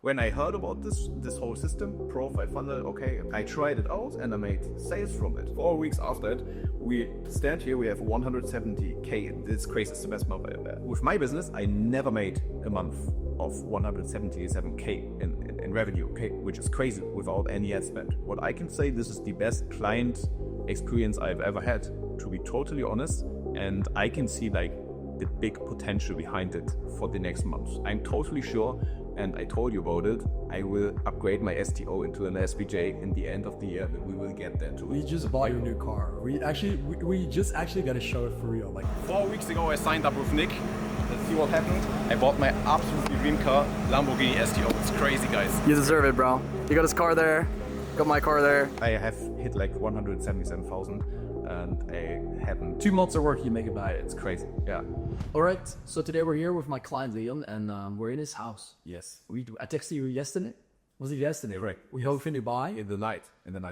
when I heard about this whole system, profile funnel, okay, I tried it out and I made sales from it. 4 weeks after it, we stand here, we have 170K. This crazy is the best month ever. With my business, I never made a month of 177K in revenue, okay, which is crazy without any ad spend. What I can say, this is the best client experience I've ever had, to be totally honest, and I can see like the big potential behind it for the next month. I'm totally sure, and I told you about it, I will upgrade my STO into an SVJ in the end of the year, and we will get there too. We just bought your new car. We just got to show it for real. Like 4 weeks ago, I signed up with Nick. Let's see what happened. I bought my absolutely dream car, Lamborghini STO. It's crazy, guys. you deserve it, bro. You got his car there, got my car there. I have hit like 177,000, and I haven't. 2 months of work, you make it back. It's crazy. Yeah. All right. So today we're here with my client Leon, and we're in his house. Yes. I texted you yesterday. Was it yesterday? Right. We hope in Dubai. In the night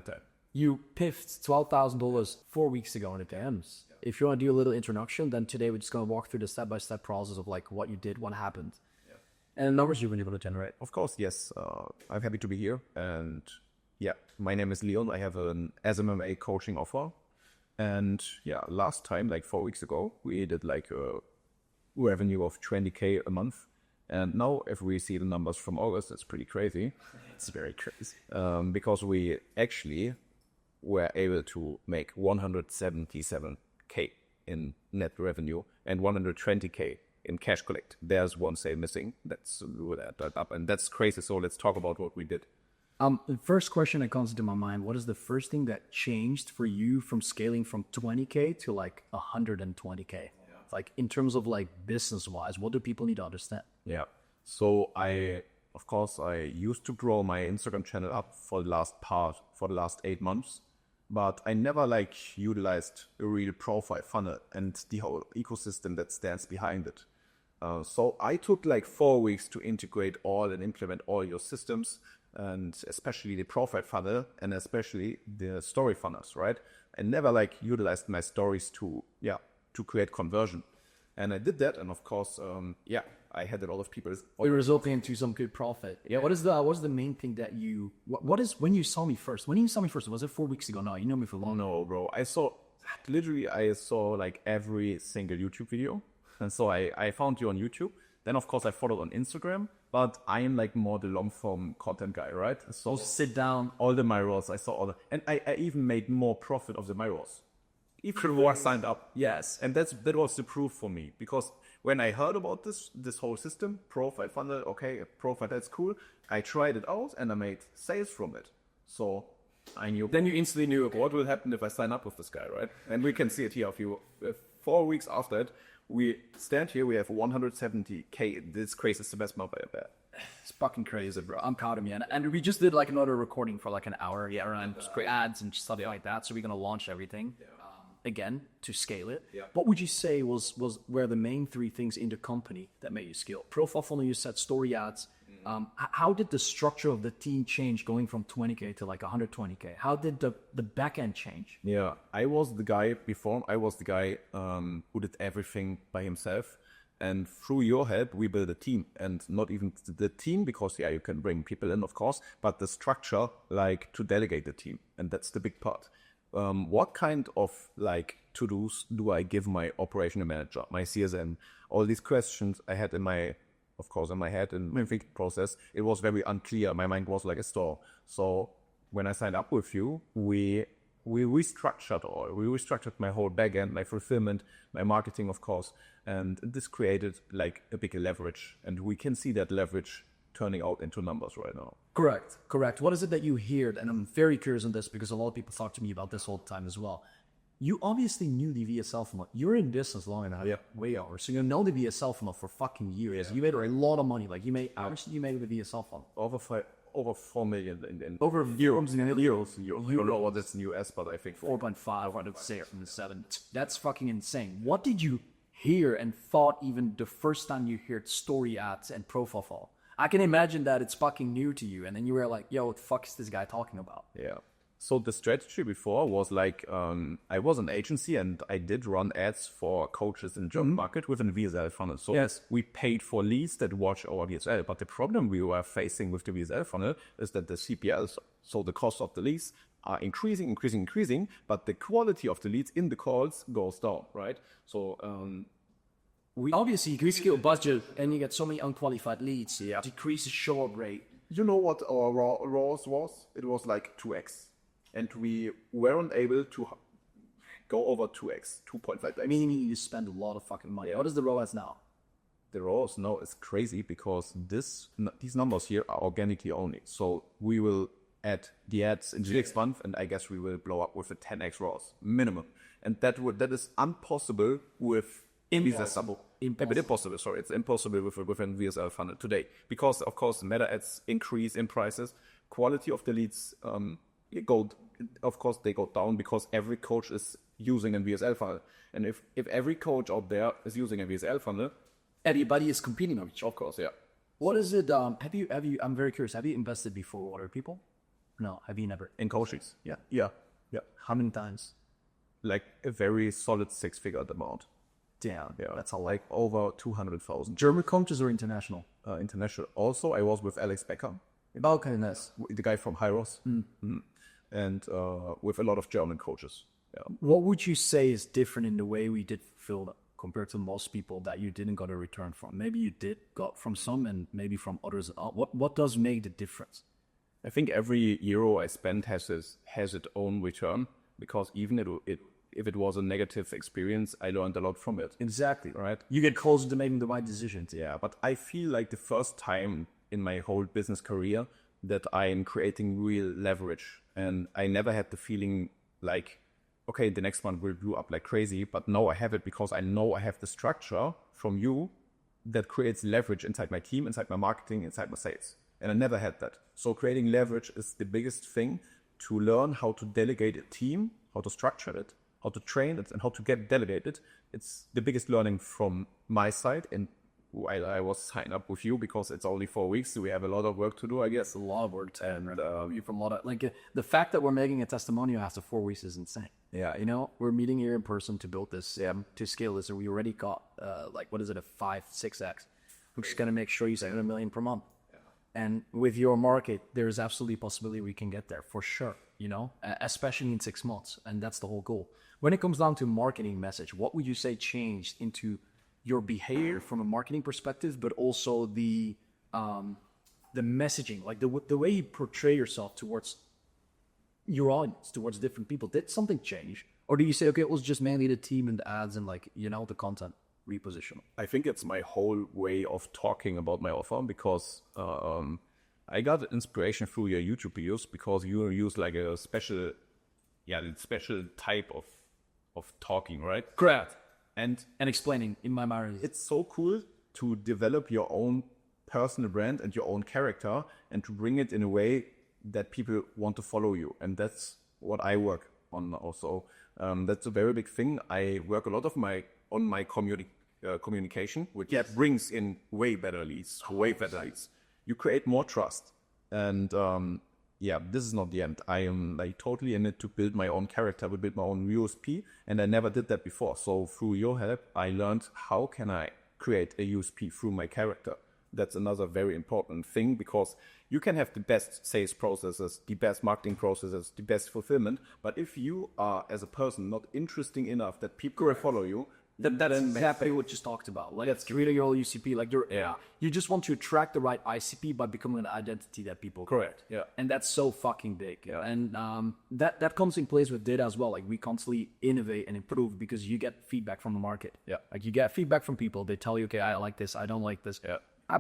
time. You piffed $12,000 4 weeks ago in advance. Yeah. If you want to do a little introduction, then today we're just going to walk through the step-by-step process of like what you did, what happened, and the numbers you've been able to generate. Of course, yes. I'm happy to be here, and yeah, my name is Leon. I have an SMMA coaching offer, and yeah, last time, like 4 weeks ago, we did like a revenue of 20K a month. And now if we see the numbers from August, it's pretty crazy. It's very crazy. Because we actually were able to make 177K in net revenue and 120K in cash collect. There's one sale missing. That's that up, and that's crazy. So let's talk about what we did. The first question that comes into my mind, what is the first thing that changed for you from scaling from 20K to like 120K? Like in terms of like business wise, what do people need to understand? Yeah. So I used to grow my Instagram channel up for the last 8 months, but I never like utilized a real profile funnel and the whole ecosystem that stands behind it. So I took like 4 weeks to integrate all and implement all your systems, and especially the profile funnel and especially the story funnels, right? I never like utilized my stories to create conversion. And I did that, and of course, I had a lot of people. It resulted into some good profit. Yeah. What is the main thing that you? What is when you saw me first? When you saw me first, was it 4 weeks ago? No, you know me for long. No, bro. I saw like every single YouTube video, and so I found you on YouTube. Then of course I followed on Instagram, but I am like more the long form content guy, right? So sit down. All the mirrors, I saw all the, and I even made more profit of the mirrors. Even more signed up. Yes. And that was the proof for me, because when I heard about this whole system, profile funnel, okay, profile, that's cool. I tried it out and I made sales from it. So I knew. Then you instantly knew what will happen if I sign up with this guy, right? And we can see it here. 4 weeks after it, we stand here, we have 170K. This crazy is the best month ever. It's fucking crazy, bro. I'm proud of you. And we just did like another recording for like an hour, around ads and stuff like that. So we're going to launch everything. Again, to scale it. Yeah. What would you say was were the main 3 things in the company that made you scale? Profile funnel, you said, story ads. How did the structure of the team change going from 20K to like 120K? How did the back end change? Yeah, I was the guy who did everything by himself. And through your help, we built a team, and not even the team, because you can bring people in, of course, but the structure, like to delegate the team. And that's the big part. What kind of like to-dos do I give my operational manager, my CSM? All these questions I had in my head, in my thinking process, it was very unclear. My mind was like a store. So when I signed up with you, we restructured my whole backend, my fulfillment, my marketing, of course. And this created like a bigger leverage. And we can see that leverage turning out into numbers right now. Correct. What is it that you heard? And I'm very curious on this, because a lot of people talk to me about this all the time as well. You obviously knew the VSL funnel. You're in business long enough, way over. So you know the VSL funnel for fucking years. Yeah. You made a lot of money. Like how much did you make with the VSL funnel? Over 4 million in over euros. You don't know what it's in US, but I think 4.5, I would say, from the 7. That's fucking insane. What did you hear and thought even the first time you heard story ads and profile funnel? I can imagine that it's fucking new to you, and then you were like, yo, what the fuck is this guy talking about? Yeah. So the strategy before was like, I was an agency and I did run ads for coaches in German market with an VSL funnel. So Yes. we paid for leads that watch our VSL. But the problem we were facing with the VSL funnel is that the CPLs, so the cost of the leads, are increasing, but the quality of the leads in the calls goes down, right? So We obviously you scale budget and you get so many unqualified leads. Yeah, decrease the show up rate. you know what our ROAS was? It was like 2x. And we weren't able to go over 2x, 2.5x. Meaning you spend a lot of fucking money. Yeah. What is the ROAS now? The ROAS now is crazy because these numbers here are organically only. So we will add the ads in the next month, and I guess we will blow up with a 10x ROAS minimum. And that is impossible with Impossible. Impossible. Sorry, it's impossible with a VSL funnel today because of course meta ads increase in prices. Quality of the leads they go down because every coach is using a VSL funnel. And if every coach out there is using a VSL funnel, Everybody is competing on each other. of course, yeah. What is it? Have you? I'm very curious. Have you invested before with other people? No, have you never? In coaches. Yeah. Yeah. How many times? Like a very solid 6-figure amount. Damn. Yeah. That's a lot. Like over 200,000. German coaches or international? International. Also, I was with Alex Becker, Okay, nice. the guy from Hyros. And with a lot of German coaches. Yeah. What would you say is different in the way we did fulfill compared to most people that you didn't got a return from? Maybe you did got from some and maybe from others. What does make the difference? I think every euro I spend has its own return because even if it was a negative experience, I learned a lot from it. Exactly. Right? You get closer to making the right decisions. Yeah, but I feel like the first time in my whole business career that I am creating real leverage. And I never had the feeling like, okay, the next one will blow up like crazy. But now I have it because I know I have the structure from you that creates leverage inside my team, inside my marketing, inside my sales. And I never had that. So creating leverage is the biggest thing to learn how to delegate a team, how to structure it, how to train it, and how to get delegated. It's the biggest learning from my side. And while I was signed up with you because it's only 4 weeks, so we have a lot of work to do, I guess. A lot of work. And you from a lot of the fact that we're making a testimonial after 4 weeks is insane. Yeah. You know, we're meeting here in person to build this, to scale this, and we already got what is it, a 5-6x, which is gonna make sure you save $1 million per month. And with your market, there's absolutely a possibility we can get there for sure, you know, especially in 6 months. And that's the whole goal. When it comes down to marketing message, what would you say changed into your behavior from a marketing perspective, but also the messaging, like the way you portray yourself towards your audience, towards different people? Did something change? Or do you say, okay, it was just mainly the team and the ads and like, you know, the content reposition? I think it's my whole way of talking about my offer because I got inspiration through your YouTube videos because you use like a special type of talking, right? Correct. And explaining in my mind. it's so cool to develop your own personal brand and your own character and to bring it in a way that people want to follow you. And that's what I work on also. That's a very big thing. I work a lot of on my communication, which brings in way better leads. You create more trust. And this is not the end. I am like totally in it to build my own character, to build my own USP, and I never did that before. So through your help, I learned how can I create a USP through my character. That's another very important thing because you can have the best sales processes, the best marketing processes, the best fulfillment, but if you are as a person not interesting enough that people will follow you, That's exactly what you just talked about. Like it's really your UCP. Like you just want to attract the right ICP by becoming an identity that people correct. Yeah, and that's so fucking big. Yeah, and that comes in place with data as well. Like we constantly innovate and improve because you get feedback from the market. Yeah, like you get feedback from people. They tell you, okay, I like this, I don't like this. Yeah.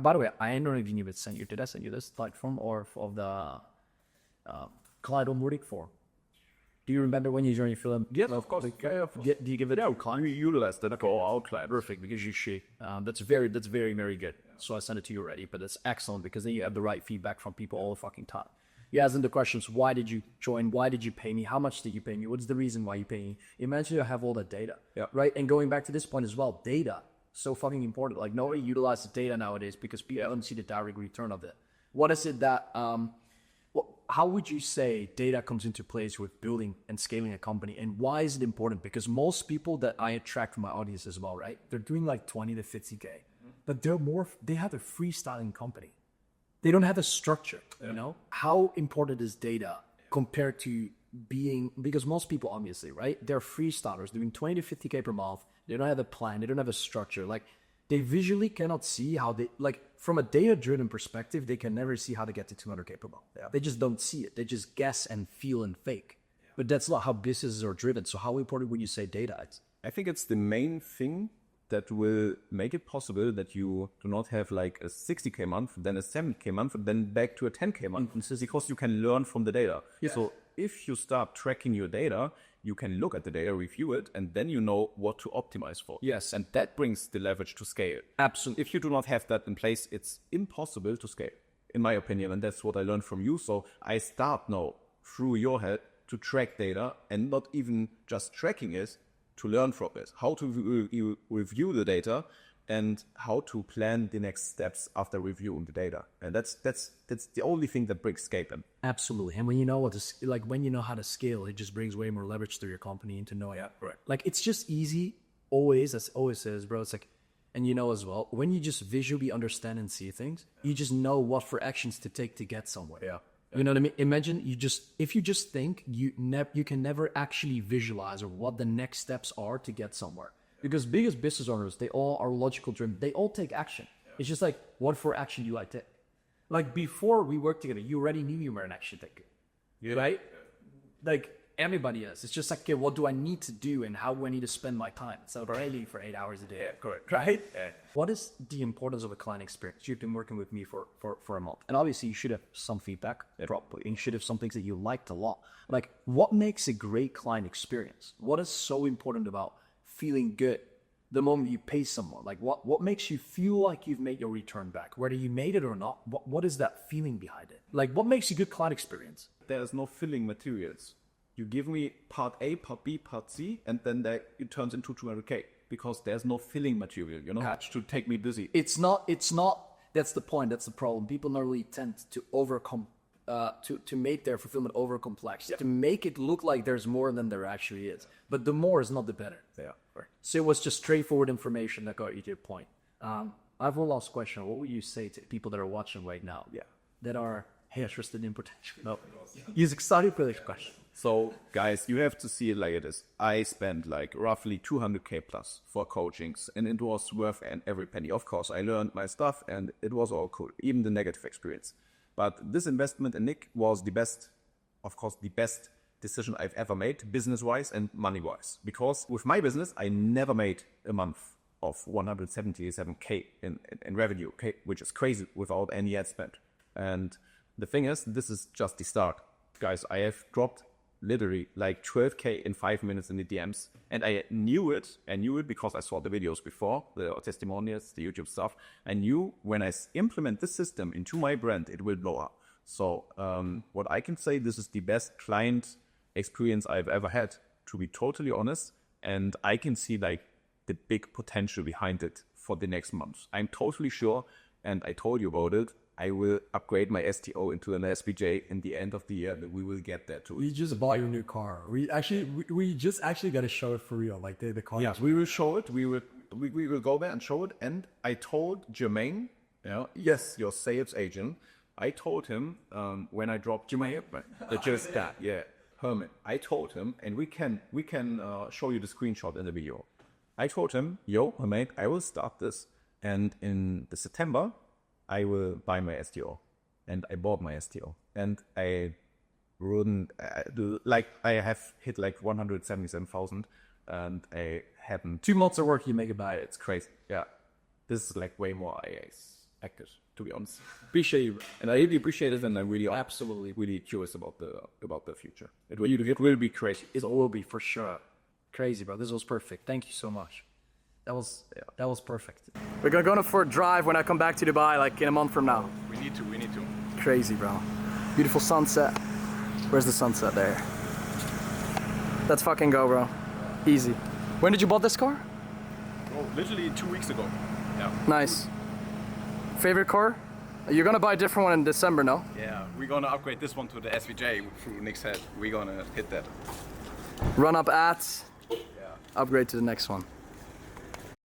By the way, I don't even even send you. Did I send you this slide from or of the client onboarding form? Do you remember when you joined your film? Yes, of course. Do you give it? Yeah, can you utilize that for our client? Perfect, because you should. That's very, very good. So I sent it to you already, but it's excellent because then you have the right feedback from people all the fucking time. You ask them the questions: Why did you join? Why did you pay me? How much did you pay me? What's the reason why you pay me? Imagine you have all that data, right? And going back to this point as well, data so fucking important. Like nobody utilizes data nowadays because people don't see the direct return of it. What is it that? how would you say data comes into place with building and scaling a company, and why is it important? Because most people that I attract from my audience as well, right? They're doing like 20 to 50K, but they have a freestyling company. They don't have a structure, you know? How important is data compared to because most people obviously, right? They're freestylers doing 20 to 50K per month. They don't have a plan. They don't have a structure. Like they visually cannot see how from a data-driven perspective, they can never see how to get to 200K per month. Yeah. They just don't see it. They just guess and feel and fake. Yeah. But that's not how businesses are driven. So how important would you say data is? I think it's the main thing that will make it possible that you do not have like a 60K month, then a 70K month, then back to a 10K month. Mm-hmm. Because you can learn from the data. Yeah. So if you start tracking your data, you can look at the data, review it, and then you know what to optimize for. Yes. And that brings the leverage to scale. Absolutely. If you do not have that in place, it's impossible to scale, in my opinion. And that's what I learned from you. So I start now through your head to track data, and not even just tracking it, to learn from it, how to review the data and how to plan the next steps after reviewing the data. And that's the only thing that brings scale. Absolutely. And when you know when you know how to scale, it just brings way more leverage to your company and to know it. Right. Like it's just easy always, as always says, bro. It's like, and you know as well, when you just visually understand and see things, you just know what for actions to take to get somewhere. Yeah. You know what I mean? Imagine if you just think, you can never actually visualize or what the next steps are to get somewhere. Because biggest business owners, they all are logical driven. They all take action. It's just like, what for action do I take? Like before we worked together, you already knew you were an action taker, right? Like everybody is. It's just like, okay, what do I need to do and how do I need to spend my time? So already for 8 hours a day, correct. Right? Yeah. What is the importance of a client experience? You've been working with me for a month. And obviously you should have some feedback, probably. And you should have some things that you liked a lot. Like what makes a great client experience? What is so important about feeling good the moment you pay someone? Like what makes you feel like you've made your return back, whether you made it or not? What is that feeling behind it? Like what makes a good client experience? There's no filling materials. You give me part A, part B, part C, and then it turns into 200K because there's no filling material, you know, to take me busy. It's not, that's the point. That's the problem. People normally tend to overcome, to make their fulfillment over complex, to make it look like there's more than there actually is. But the more is not the better. Yeah. Right. So it was just straightforward information that got you to your point. I have one last question. What would you say to people that are watching right now? Yeah. That are interested in potential? No. He's excited for this question. So guys, you have to see it like it is. I spent like roughly 200K plus for coachings, and it was worth every penny. Of course, I learned my stuff and it was all cool, even the negative experience. But this investment in Nick was the best decision I've ever made, business-wise and money-wise. Because with my business, I never made a month of 177K in revenue, okay, which is crazy without any ad spend. And the thing is, this is just the start. Guys, I have dropped literally like 12K in 5 minutes in the DMs. And I knew it because I saw the videos before, the testimonials, the YouTube stuff. I knew when I implement this system into my brand, it will blow up. So what I can say, this is the best client experience I've ever had, to be totally honest. And I can see like the big potential behind it for the next month. I'm totally sure, and I told you about it, I will upgrade my STO into an SVJ in the end of the year, that we will get there too. We just bought your new car. We just got to show it for real, like the car. Yes, we will show it. We will go there and show it. And I told Jermaine, yes, your sales agent, I told him when I dropped Jermaine, just that, yeah, Herman. I told him, and we can show you the screenshot in the video. I told him, yo, Herman, I will start this, and in the September, I will buy my STO. And I bought my STO. And I wouldn't, I have hit like 177,000 and I haven't. 2 months of work, you make it by it. It's crazy. Yeah. This is like way more I expected, to be honest. Appreciate you. And I really appreciate it, and I'm really absolutely really curious about the future. It will be crazy. It will be for sure. Crazy, bro. This was perfect. Thank you so much. That was perfect. We're gonna go for a drive when I come back to Dubai, like in a month from now. We need to. Crazy, bro. Beautiful sunset. Where's the sunset? There. Let's fucking go, bro. Easy. When did you bought this car? Oh, literally 2 weeks ago. Yeah. Nice. Favorite car? You're gonna buy a different one in December, no? Yeah, we're gonna upgrade this one to the SVJ through Nick's head. We're gonna hit that. Run up ads, upgrade to the next one.